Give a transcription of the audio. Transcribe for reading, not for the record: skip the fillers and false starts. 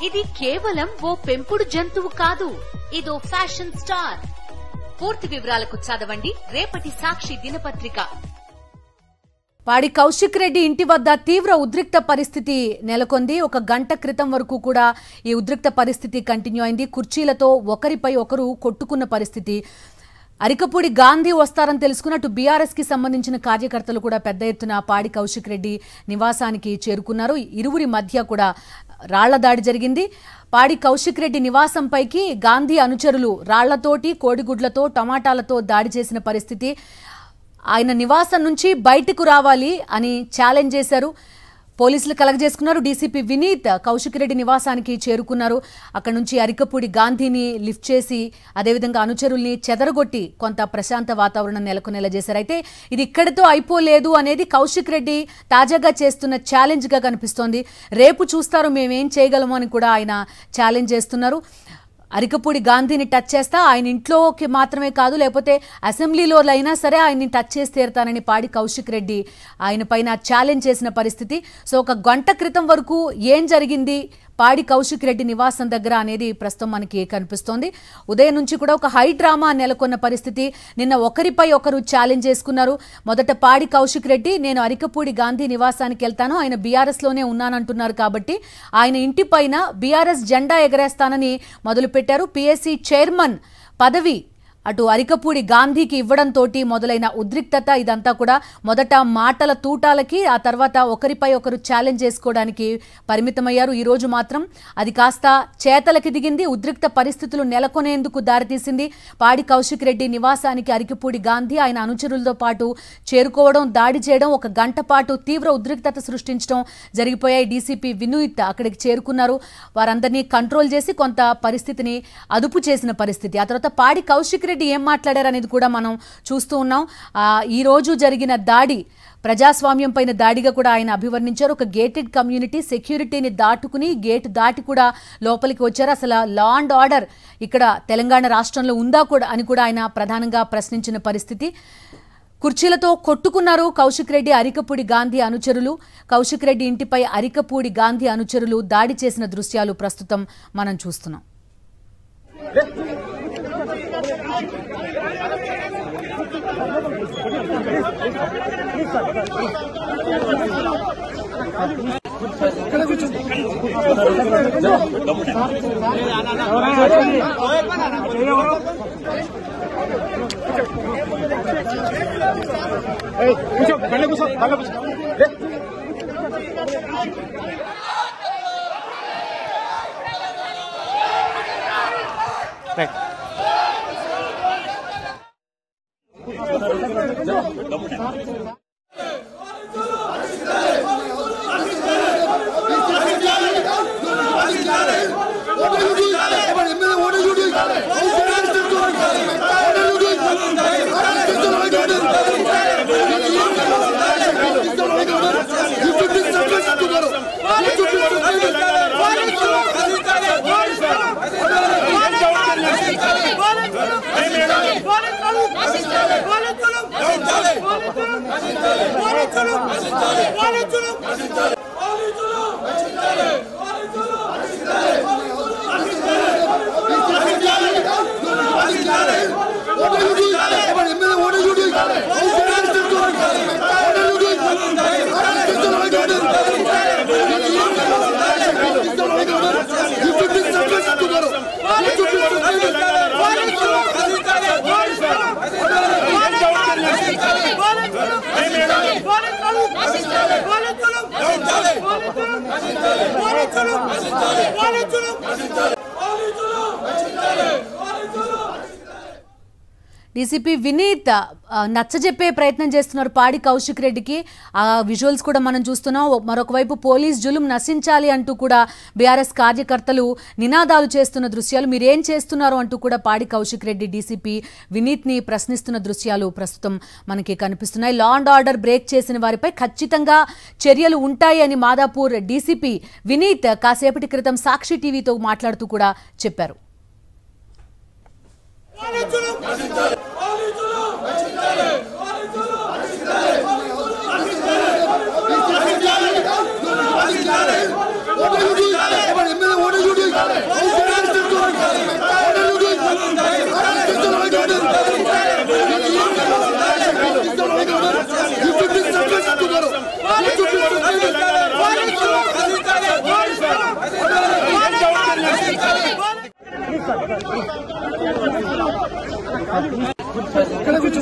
ఇది కేవలం ఓ పెంపుడు జంతువు కాదు, ఇదో ఫ్యాషన్ స్టార్. పూర్తి వివరాలకు చదవండి రేపటి సాక్షి దినపత్రిక. పాడి కౌశిక్ రెడ్డి ఇంటి వద్ద తీవ్ర ఉద్రిక్త పరిస్థితి నెలకొంది. ఒక గంట క్రితం వరకు కూడా ఈ ఉద్రిక్త పరిస్థితి కంటిన్యూ అయింది. కుర్చీలతో ఒకరిపై ఒకరు కొట్టుకున్న పరిస్థితి. అరికపూడి గాంధీ వస్తారని తెలుసుకున్నట్టు బీఆర్ఎస్ కి సంబంధించిన కార్యకర్తలు కూడా పెద్ద ఎత్తున పాడి కౌశిక్ రెడ్డి నివాసానికి చేరుకున్నారు. ఇరువురి మధ్య కూడా రాళ్ల దాడి జరిగింది. పాడి కౌశిక్ రెడ్డి నివాసంపైకి గాంధీ అనుచరులు రాళ్లతోటి, కోడిగుడ్లతో, టమాటాలతో దాడి చేసిన పరిస్థితి. ఆయన నివాసం నుంచి బయటకు రావాలి అని ఛాలెంజ్ చేశారు. పోలీసులు కలగజేసుకున్నారు. డీసీపీ వినీత్ కౌశిక్ రెడ్డి నివాసానికి చేరుకున్నారు. అక్కడ నుంచి అరికపూడి గాంధీని లిఫ్ట్ చేసి అదేవిధంగా అనుచరుల్ని చెదరగొట్టి కొంత ప్రశాంత వాతావరణం నెలకొనేలా చేశారు. అయితే ఇది ఇక్కడితో అయిపోలేదు అనేది కౌశిక్ రెడ్డి తాజాగా చేస్తున్న ఛాలెంజ్ గా కనిపిస్తోంది. రేపు చూస్తారు మేమేం చేయగలము అని కూడా ఆయన ఛాలెంజ్ చేస్తున్నారు. అరికపూడి గాంధీని టచ్ చేస్తా, ఆయన ఇంట్లోకి మాత్రమే కాదు లేకపోతే అసెంబ్లీలో అయినా సరే ఆయన్ని టచ్ చేసి తీరుతానని పాడి కౌశిక్ రెడ్డి ఆయన పైన ఛాలెంజ్ చేసిన పరిస్థితి. సో ఒక గంట క్రితం వరకు ఏం జరిగింది పాడి కౌశిక్ రెడ్డి నివాసం దగ్గర అనేది ప్రస్తుతం మనకి కనిపిస్తోంది. ఉదయం నుంచి కూడా ఒక హై డ్రామా నెలకొన్న పరిస్థితి. నిన్న ఒకరిపై ఒకరు ఛాలెంజ్ చేసుకున్నారు. మొదట పాడి కౌశిక్ రెడ్డి నేను అరికపూడి గాంధీ నివాసానికి వెళ్తాను, ఆయన బీఆర్ఎస్ లోనే ఉన్నానంటున్నారు కాబట్టి ఆయన ఇంటి పైన బీఆర్ఎస్ జెండా ఎగరేస్తానని మొదలుపెట్టారు. పీఎస్సీ చైర్మన్ పదవి అటు అరికపూడి గాంధీకి ఇవ్వడంతో మొదలైన ఉద్రిక్తత ఇదంతా కూడా మొదట మాటల తూటాలకి, ఆ తర్వాత ఒకరిపై ఒకరు ఛాలెంజ్ చేసుకోవడానికి పరిమితమయ్యారు. ఈ రోజు మాత్రం అది కాస్త చేతలకి దిగింది. ఉద్రిక్త పరిస్థితులు నెలకొనేందుకు దారితీసింది. పాడి కౌశిక్ రెడ్డి నివాసానికి అరికపూడి గాంధీ ఆయన అనుచరులతో పాటు చేరుకోవడం, దాడి చేయడం, ఒక గంట పాటు తీవ్ర ఉద్రిక్తత సృష్టించడం జరిగిపోయాయి. డీసీపీ వినీత్ అక్కడికి చేరుకున్నారు. వారందరినీ కంట్రోల్ చేసి కొంత పరిస్థితిని అదుపు చేసిన పరిస్థితి. ఆ తర్వాత పాడి కౌశిక్ రెడ్డి ఏం మాట్లాడారు అనేది కూడా మనం చూస్తూ ఉన్నాం. ఈ రోజు జరిగిన దాడి ప్రజాస్వామ్యం పైన దాడిగా కూడా ఆయన అభివర్ణించారు. ఒక గేటెడ్ కమ్యూనిటీ, సెక్యూరిటీని దాటుకుని గేట్ దాటి కూడా లోపలికి వచ్చారు. అసలు లా అండ్ ఆర్డర్ ఇక్కడ తెలంగాణ రాష్ట్రంలో ఉందా కూడా అని కూడా ఆయన ప్రధానంగా ప్రశ్నించిన పరిస్థితి. కుర్చీలతో కొట్టుకున్నారు కౌశిక్ రెడ్డి, అరికపూడి గాంధీ అనుచరులు. కౌశిక్ రెడ్డి ఇంటిపై అరికపూడి గాంధీ అనుచరులు దాడి చేసిన దృశ్యాలు ప్రస్తుతం మనం చూస్తున్నాం. డీసీపీ వినీత్ నచ్చజెప్పే ప్రయత్నం చేస్తున్నారు పాడి కౌశిక్ రెడ్డికి. ఆ విజువల్స్ కూడా మనం చూస్తున్నాం. మరొక వైపు పోలీస్ జులుం నశించాలి అంటూ కూడా బీఆర్ఎస్ కార్యకర్తలు నినాదాలు చేస్తున్న దృశ్యాలు, మీరేం చేస్తున్నారు అంటూ కూడా పాడి కౌశిక్ రెడ్డి డీసీపీ వినీత్ ని ప్రశ్నిస్తున్న దృశ్యాలు ప్రస్తుతం మనకి కనిపిస్తున్నాయి. లా అండ్ ఆర్డర్ బ్రేక్ చేసిన వారిపై ఖచ్చితంగా చర్యలు ఉంటాయి అని మాదాపూర్ డీసీపీ వినీత్ కాసేపటి క్రితం సాక్షి టీవీతో మాట్లాడుతూ కూడా చెప్పారు. What are you doing? ఇక్కడ కూర్చో